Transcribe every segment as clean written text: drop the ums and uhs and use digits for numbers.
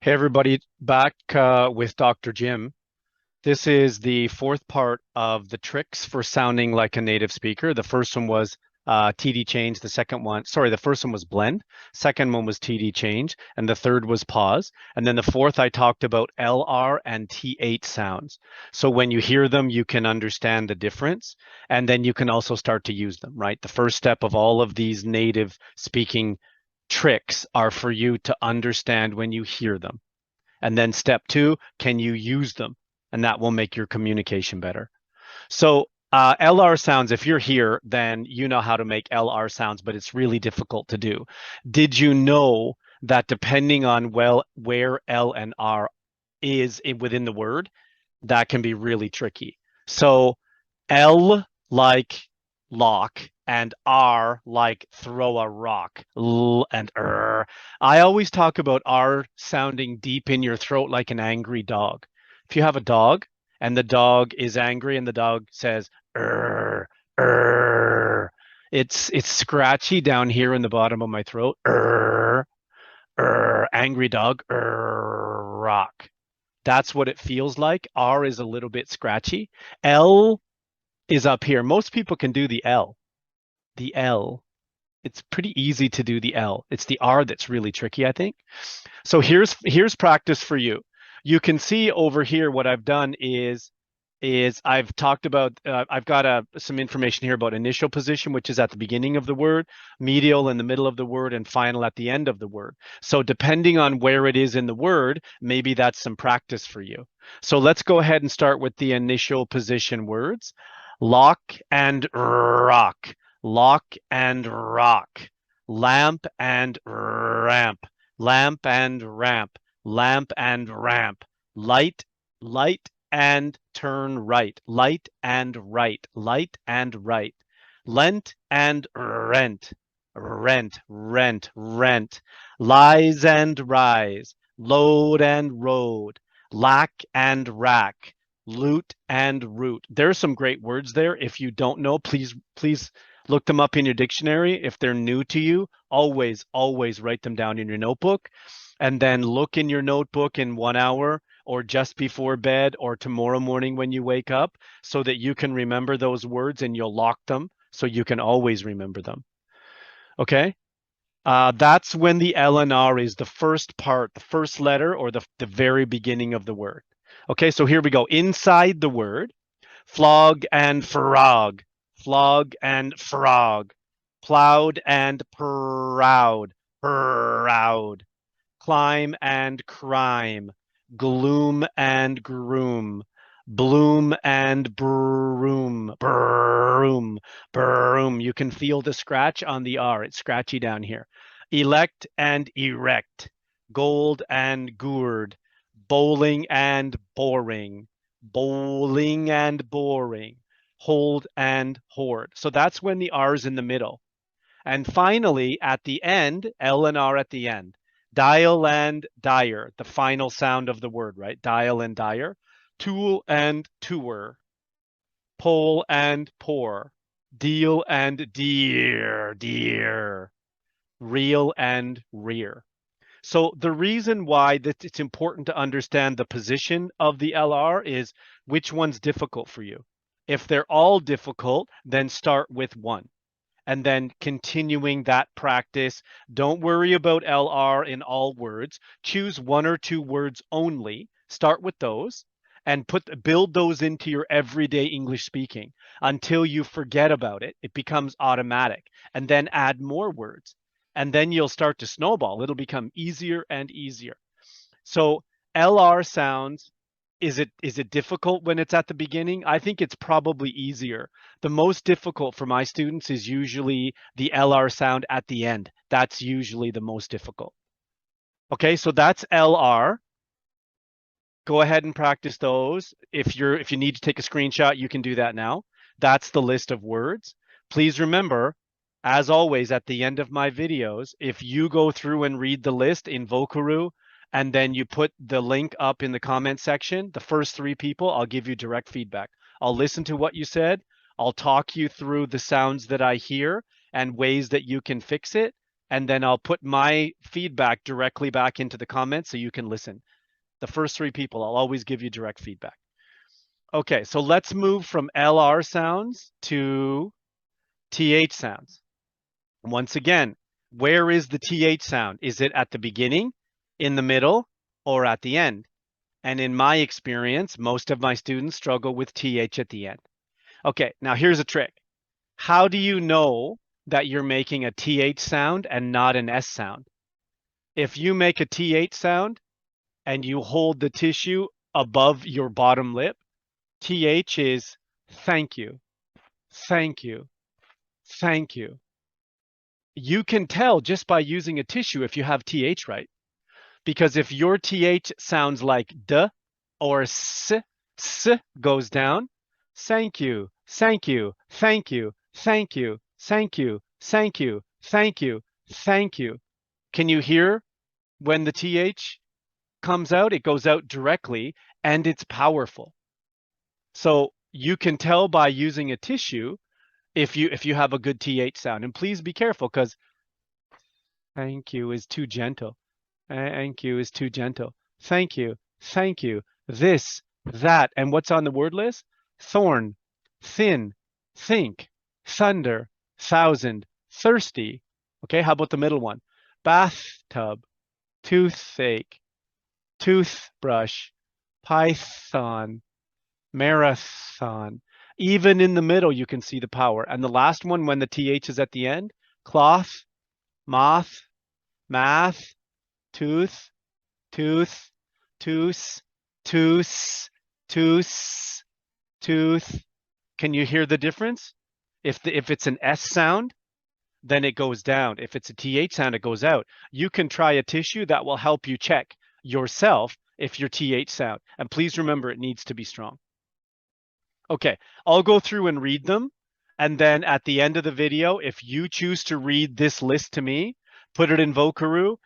Hey everybody, back with Dr. Jim. This is the fourth part of the tricks for sounding like a native speaker. The first one was TD change. The first one was blend. Second one was TD change. And the third was pause. And then the fourth, I talked about LR and T8 sounds. So when you hear them, you can understand the difference. And then you can also start to use them, right? The first step of all of these native speaking tricks are for you to understand when you hear them. And then step two, can you use them? And that will make your communication better. So LR sounds, if you're here, then you know how to make LR sounds, but it's really difficult to do. Did you know that depending on where L and R is within the word, that can be really tricky. So L like lock and R like throw a rock. L and R. I always talk about R sounding deep in your throat like an angry dog. If you have a dog and the dog is angry and the dog says er er, it's scratchy down here in the bottom of my throat. Angry dog rock. That's what it feels like. R is a little bit scratchy. L is up here. Most people can do the L. The L. It's pretty easy to do the L. It's the R that's really tricky, I think. So here's practice for you. You can see over here what I've done is I've talked about, I've got some information here about initial position, which is at the beginning of the word, medial in the middle of the word, and final at the end of the word. So depending on where it is in the word, maybe that's some practice for you. So let's go ahead and start with the initial position words. Lock and rock, lock and rock, lamp and ramp, lamp and ramp, lamp and ramp, light, light and turn right, light and right, light and right, lent and rent, rent, rent, rent, lies and rise, load and road, lack and rack, loot and root. There's some great words there. If you don't know, please look them up in your dictionary. If they're new to you, always write them down in your notebook, and then look in your notebook in 1 hour or just before bed or tomorrow morning when you wake up, so that you can remember those words and you'll lock them so you can always remember them. Okay? That's when the LNR is the first part, the first letter, or the very beginning of the word. Okay, so here we go. Inside the word, flog and frog, flog and frog, plowed and proud, proud, climb and crime, gloom and groom, bloom and broom, broom, broom. You can feel the scratch on the R. It's scratchy down here. Elect and erect, gold and gourd, bowling and boring, bowling and boring, hold and hoard. So that's when the R is in the middle. And finally, at the end, L and R at the end. Dial and dire, the final sound of the word, right? Dial and dire. Tool and tour. Pole and pour. Deal and dear, dear. Reel and rear. So the reason why that it's important to understand the position of the LR is which one's difficult for you. If they're all difficult, then start with one, and then continuing that practice. Don't worry about LR in all words. Choose 1 or 2 words only. Start with those and build those into your everyday English speaking until you forget about it. It becomes automatic, and then add more words. And then you'll start to snowball. It'll become easier and easier. So LR sounds, is it difficult when it's at the beginning? I think it's probably easier. The most difficult for my students is usually the LR sound at the end. That's usually the most difficult. Okay, so that's LR. Go ahead and practice those. If you need to take a screenshot, you can do that now. That's the list of words. Please remember, as always, at the end of my videos, if you go through and read the list in Vocaroo, and then you put the link up in the comment section, the first 3 people, I'll give you direct feedback. I'll listen to what you said. I'll talk you through the sounds that I hear, and ways that you can fix it. And then I'll put my feedback directly back into the comments so you can listen. The first 3 people, I'll always give you direct feedback. Okay, so let's move from LR sounds to TH sounds. Once again, where is the TH sound? Is it at the beginning, in the middle, or at the end? And in my experience, most of my students struggle with TH at the end. Okay, now here's a trick. How do you know that you're making a TH sound and not an S sound? If you make a TH sound and you hold the tissue above your bottom lip, TH is thank you, thank you, thank you. You can tell just by using a tissue if you have TH right. Because if your TH sounds like D or S goes down, thank you, thank you, thank you, thank you, thank you, thank you, thank you, thank you. Can you hear when the TH comes out? It goes out directly and it's powerful. So you can tell by using a tissue if you have a good TH sound. And please be careful because thank you is too gentle. Thank you is too gentle. Thank you. Thank you. This, that. And what's on the word list? Thorn, thin, think, thunder, thousand, thirsty. Okay, how about the middle one? Bathtub, toothache, toothbrush, python, marathon. Even in the middle, you can see the power. And the last one, when the TH is at the end, cloth, moth, math, tooth, tooth, tooth, tooth, tooth, tooth. Can you hear the difference? If it's an S sound, then it goes down. If it's a TH sound, it goes out. You can try a tissue that will help you check yourself if your TH sound. And please remember, it needs to be strong. Okay, I'll go through and read them. And then at the end of the video, if you choose to read this list to me, put it in Vocaroo,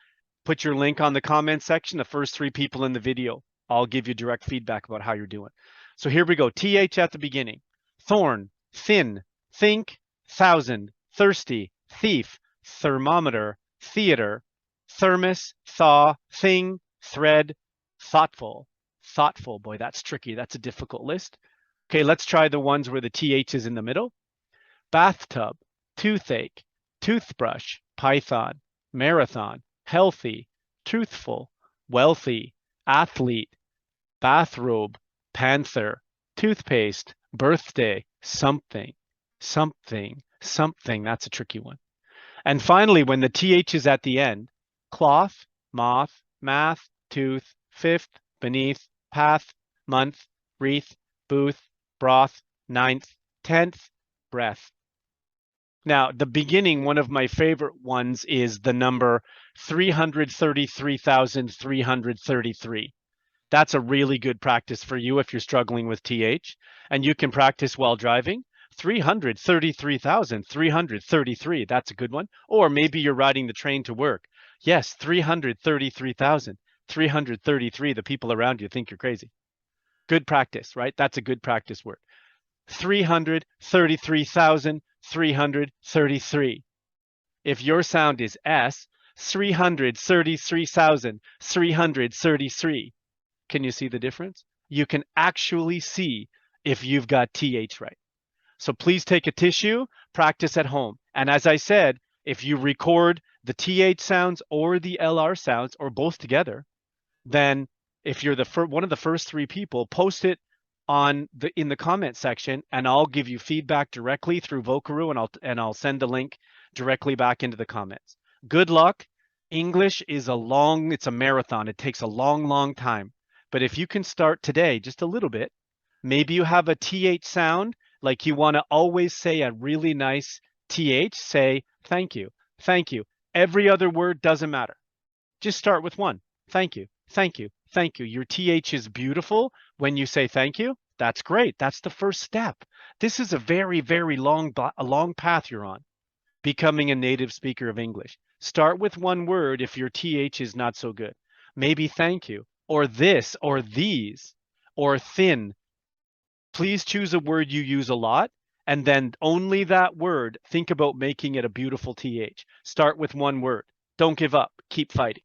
put your link on the comment section, the first 3 people in the video. I'll give you direct feedback about how you're doing. So here we go. TH at the beginning. Thorn, thin, think, thousand, thirsty, thief, thermometer, theater, thermos, thaw, thing, thread, thoughtful. Thoughtful, boy, that's tricky. That's a difficult list. Okay, let's try the ones where the TH is in the middle. Bathtub, toothache, toothbrush, python, marathon, healthy, truthful, wealthy, athlete, bathrobe, panther, toothpaste, birthday, something, something, something. That's a tricky one. And finally, when the TH is at the end, cloth, moth, math, tooth, fifth, beneath, path, month, wreath, booth, broth, ninth, 10th, breath. Now, the beginning, one of my favorite ones is the number 333,333. That's a really good practice for you if you're struggling with TH, and you can practice while driving. 333,333, that's a good one. Or maybe you're riding the train to work. Yes, 333,333. The people around you think you're crazy. Good practice, right? That's a good practice word. 333,333. If your sound is S, 333,333. Can you see the difference? You can actually see if you've got TH right. So please take a tissue, practice at home. And as I said, if you record the TH sounds or the LR sounds or both together, then if you're one of the first 3 people, post it in the comment section, and I'll give you feedback directly through Vocaroo, and I'll send the link directly back into the comments. Good luck. English is it's a marathon. It takes a long, long time. But if you can start today, just a little bit, maybe you have a TH sound, like you want to always say a really nice TH, say thank you, thank you. Every other word doesn't matter. Just start with one. Thank you, thank you, thank you. Your TH is beautiful when you say thank you. That's great. That's the first step. This is a very, very long path you're on, becoming a native speaker of English. Start with one word if your TH is not so good. Maybe thank you, or this, or these, or thin. Please choose a word you use a lot And then only that word, think about making it a beautiful TH. Start with one word. Don't give up. Keep fighting.